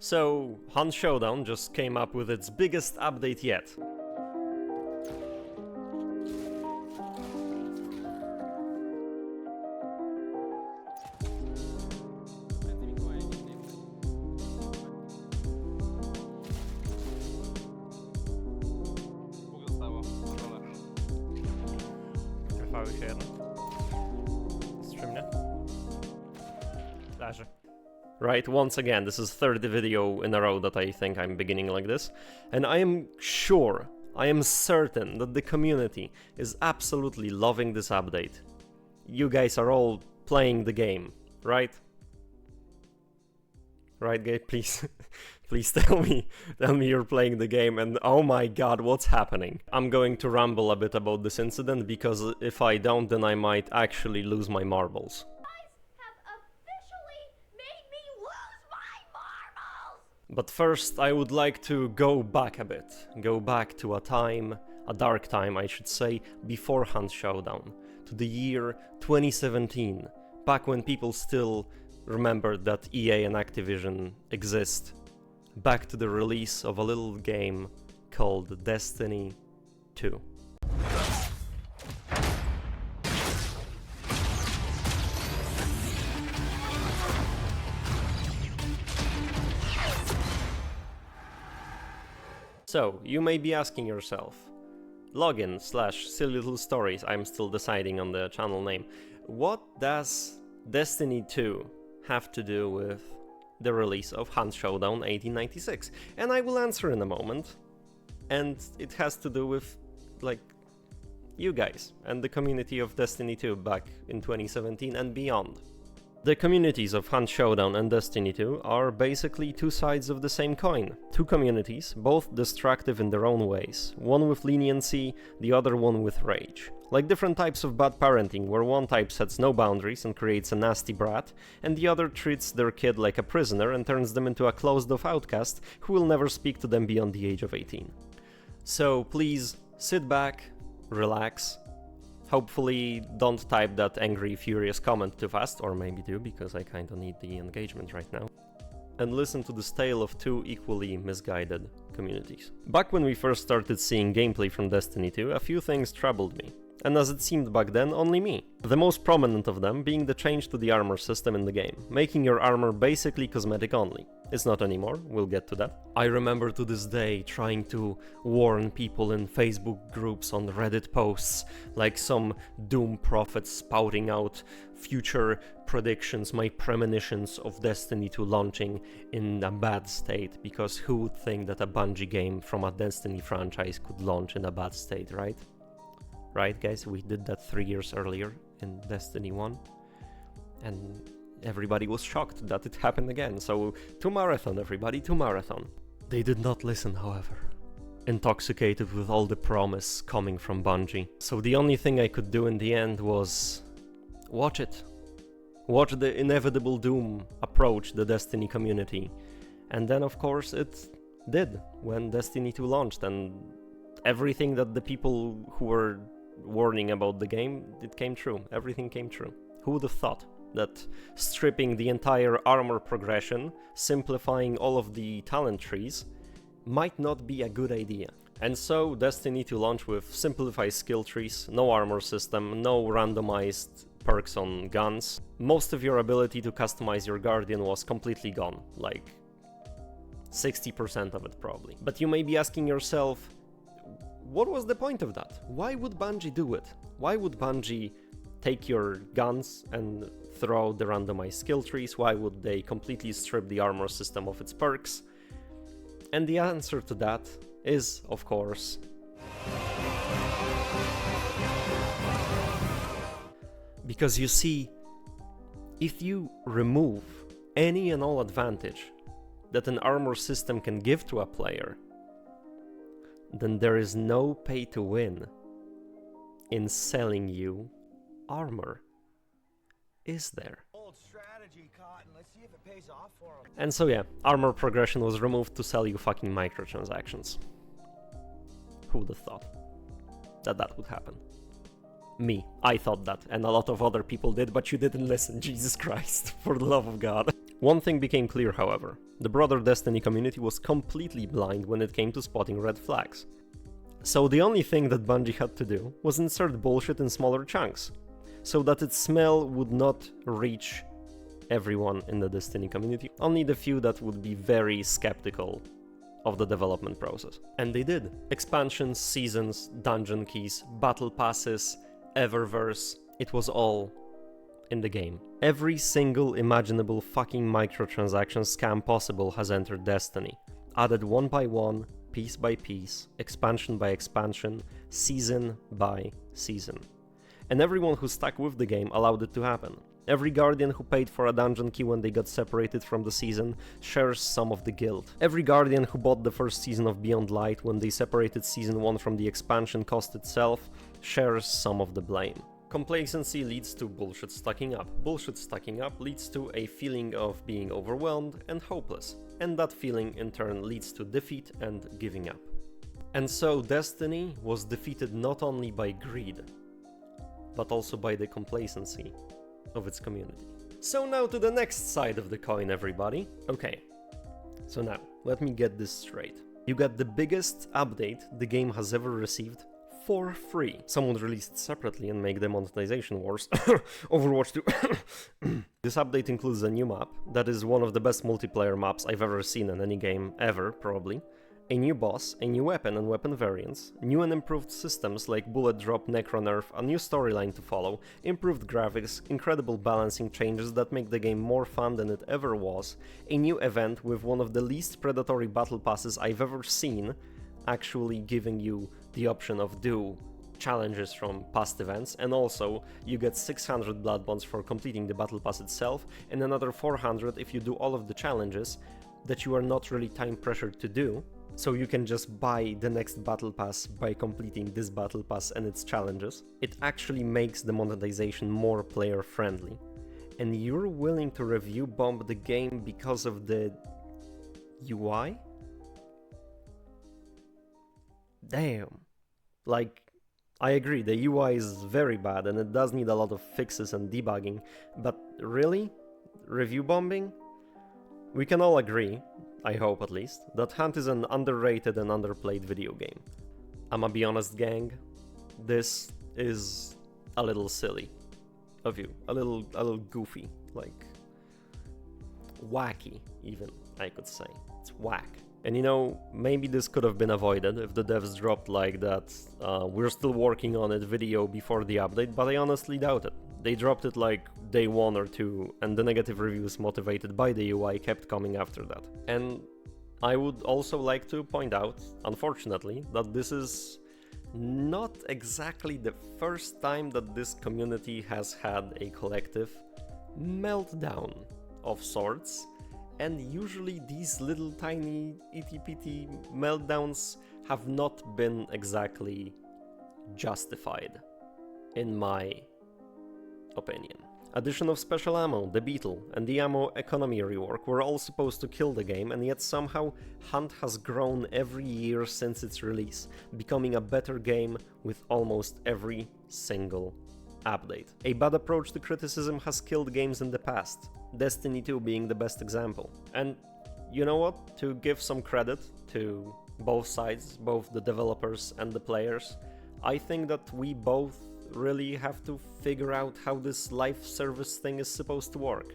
So, Hunt Showdown just came up with its biggest update yet. Right, once again, this is third video in a row that I think I'm beginning like this, and I am sure, I am certain that the community is absolutely loving this update. You guys are all playing the game, right? Right, guys, please, please tell me you're playing the game, and oh my god, what's happening? I'm going to ramble a bit about this incident, because if I don't, then I might actually lose my marbles. But first, I would like to go back a bit. Go back to a time, a dark time I should say, before Hunt Showdown. To the year 2017, back when people still remembered that EA and Activision exist. Back to the release of a little game called Destiny 2. So, you may be asking yourself, login / silly little stories, I'm still deciding on the channel name, what does Destiny 2 have to do with the release of Hunt Showdown 1896? And I will answer in a moment, and it has to do with, like, you guys and the community of Destiny 2 back in 2017 and beyond. The communities of Hunt Showdown and Destiny 2 are basically two sides of the same coin. Two communities, both destructive in their own ways, one with leniency, the other one with rage. Like different types of bad parenting, where one type sets no boundaries and creates a nasty brat, and the other treats their kid like a prisoner and turns them into a closed-off outcast who will never speak to them beyond the age of 18. So please, sit back, relax. Hopefully don't type that angry, furious comment too fast, or maybe do, because I kinda need the engagement right now. And listen to this tale of two equally misguided communities. Back when we first started seeing gameplay from Destiny 2, a few things troubled me. And as it seemed back then, only me. The most prominent of them being the change to the armor system in the game, making your armor basically cosmetic only. It's not anymore, we'll get to that. I remember to this day trying to warn people in Facebook groups, on Reddit posts, like some doom prophet spouting out future predictions, my premonitions of Destiny 2 launching in a bad state, because who would think that a Bungie game from a Destiny franchise could launch in a bad state, right? Right, guys, we did that 3 years earlier in Destiny 1, and everybody was shocked that it happened again, so to marathon, everybody, to marathon. They did not listen, however, intoxicated with all the promise coming from Bungie. So the only thing I could do in the end was watch it. Watch the inevitable doom approach the Destiny community. And then, of course, it did when Destiny 2 launched, and everything that the people who were warning about the game, it came true. Everything came true. Who would have thought that stripping the entire armor progression, simplifying all of the talent trees, might not be a good idea? And so Destiny 2 launched with simplified skill trees, no armor system, no randomized perks on guns. Most of your ability to customize your Guardian was completely gone, like 60% of it probably. But you may be asking yourself, what was the point of that? Why would Bungie do it? Why would Bungie take your guns and throw out the randomized skill trees? Why would they completely strip the armor system of its perks? And the answer to that is, of course, because you see, if you remove any and all advantage that an armor system can give to a player, then there is no pay to win in selling you armor, is there? And so yeah, armor progression was removed to sell you fucking microtransactions. Who would have thought that that would happen? Me, I thought that, and a lot of other people did, but you didn't listen, Jesus Christ, for the love of God. One thing became clear, however. The broader Destiny community was completely blind when it came to spotting red flags. So the only thing that Bungie had to do was insert bullshit in smaller chunks, so that its smell would not reach everyone in the Destiny community, only the few that would be very skeptical of the development process. And they did. Expansions, seasons, dungeon keys, battle passes, Eververse, it was all in the game. Every single imaginable fucking microtransaction scam possible has entered Destiny, added one by one, piece by piece, expansion by expansion, season by season. And everyone who stuck with the game allowed it to happen. Every Guardian who paid for a dungeon key when they got separated from the season shares some of the guilt. Every Guardian who bought the first season of Beyond Light when they separated Season 1 from the expansion cost itself shares some of the blame. Complacency leads to bullshit stacking up. Bullshit stacking up leads to a feeling of being overwhelmed and hopeless. And that feeling in turn leads to defeat and giving up. And so Destiny was defeated not only by greed, but also by the complacency of its community. So now to the next side of the coin, everybody. Okay, so now, let me get this straight. You got the biggest update the game has ever received for free. Some would release it separately and make the monetization wars. Overwatch 2. This update includes a new map that is one of the best multiplayer maps I've ever seen in any game ever, probably. A new boss, a new weapon and weapon variants, new and improved systems like bullet drop, necro nerf, a new storyline to follow, improved graphics, incredible balancing changes that make the game more fun than it ever was, a new event with one of the least predatory battle passes I've ever seen, actually giving you the option of do challenges from past events, and also you get 600 blood bonds for completing the battle pass itself, and another 400 if you do all of the challenges that you are not really time pressured to do. So you can just buy the next battle pass by completing this battle pass and its challenges. It actually makes the monetization more player friendly. And you're willing to review bomb the game because of the UI? Damn. Like, I agree, the UI is very bad and it does need a lot of fixes and debugging, but really? Review bombing? We can all agree, I hope at least, that Hunt is an underrated and underplayed video game. I'ma be honest, gang, this is a little silly of you, a little goofy, like wacky even, I could say. It's whack. And you know, maybe this could have been avoided if the devs dropped like that we're still working on it video before the update, but I honestly doubt it. They dropped it like day 1 or 2, and the negative reviews motivated by the UI kept coming after that. And I would also like to point out, unfortunately, that this is not exactly the first time that this community has had a collective meltdown of sorts, and usually these little tiny itty-bitty meltdowns have not been exactly justified, in my opinion. Addition of special ammo, the Beetle, and the ammo economy rework were all supposed to kill the game, and yet somehow Hunt has grown every year since its release, becoming a better game with almost every single update. A bad approach to criticism has killed games in the past, Destiny 2 being the best example. And you know what? To give some credit to both sides, both the developers and the players, I think that we both really have to figure out how this live service thing is supposed to work.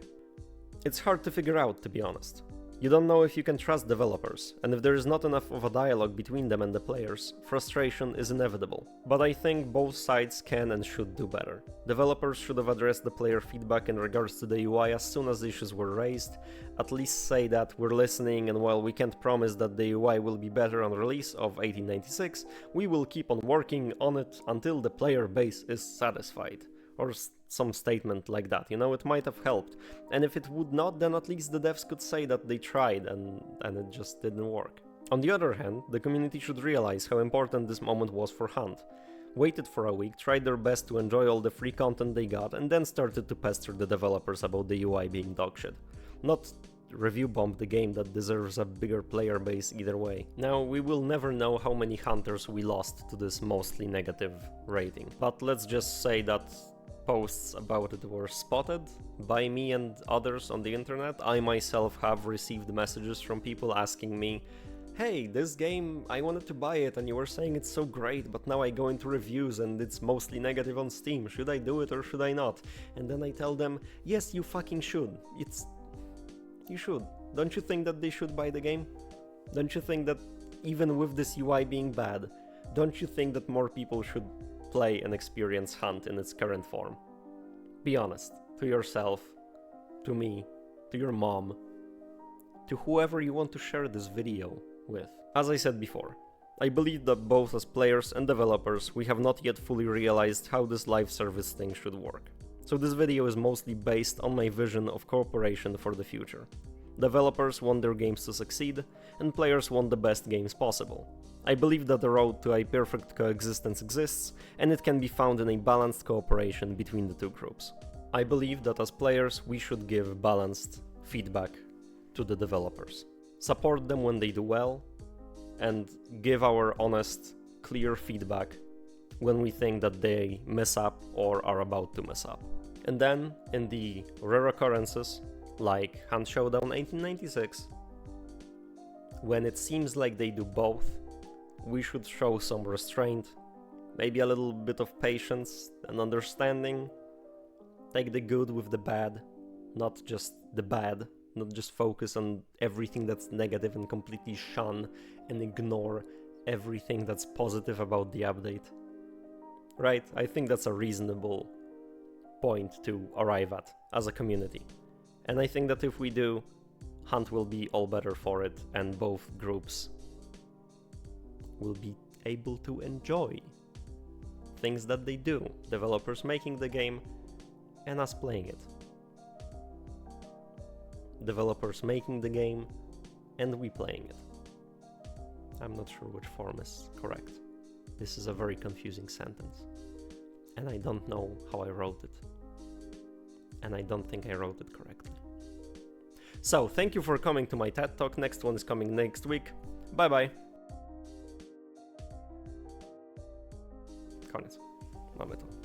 It's hard to figure out, to be honest. You don't know if you can trust developers, and if there is not enough of a dialogue between them and the players, frustration is inevitable. But I think both sides can and should do better. Developers should have addressed the player feedback in regards to the UI as soon as issues were raised, at least say that we're listening, and while we can't promise that the UI will be better on release of 1896, we will keep on working on it until the player base is satisfied. Or some statement like that, you know, it might have helped. And if it would not, then at least the devs could say that they tried and it just didn't work. On the other hand, the community should realize how important this moment was for Hunt. Waited for a week, tried their best to enjoy all the free content they got, and then started to pester the developers about the UI being dogshit. Not review bomb the game that deserves a bigger player base either way. Now, we will never know how many hunters we lost to this mostly negative rating, but let's just say that posts about it were spotted by me and others on the internet. I myself have received messages from people asking me, hey, this game, I wanted to buy it and you were saying it's so great, but now I go into reviews and it's mostly negative on Steam. Should I do it or should I not? And then I tell them, yes, you fucking should. You should. Don't you think that they should buy the game? Don't you think that even with this UI being bad, don't you think that more people should play and experience Hunt in its current form? Be honest. To yourself, to me, to your mom, to whoever you want to share this video with. As I said before, I believe that both as players and developers we have not yet fully realized how this live service thing should work. So this video is mostly based on my vision of cooperation for the future. Developers want their games to succeed, and players want the best games possible. I believe that the road to a perfect coexistence exists, and it can be found in a balanced cooperation between the two groups. I believe that as players we should give balanced feedback to the developers. Support them when they do well, and give our honest, clear feedback when we think that they mess up or are about to mess up. And then, in the rare occurrences, like Hunt Showdown 1896, when it seems like they do both, we should show some restraint, maybe a little bit of patience and understanding, take the good with the bad, not just the bad, not just focus on everything that's negative and completely shun and ignore everything that's positive about the update. Right? I think that's a reasonable point to arrive at as a community. And I think that if we do, Hunt will be all better for it, and both groups will be able to enjoy things that they do, developers making the game and us playing it. Developers making the game and we playing it. I'm not sure which form is correct. This is a very confusing sentence, and I don't know how I wrote it, and I don't think I wrote it correctly. So, thank you for coming to my TED Talk. Next one is coming next week. Bye bye. Koniec. Mamy to.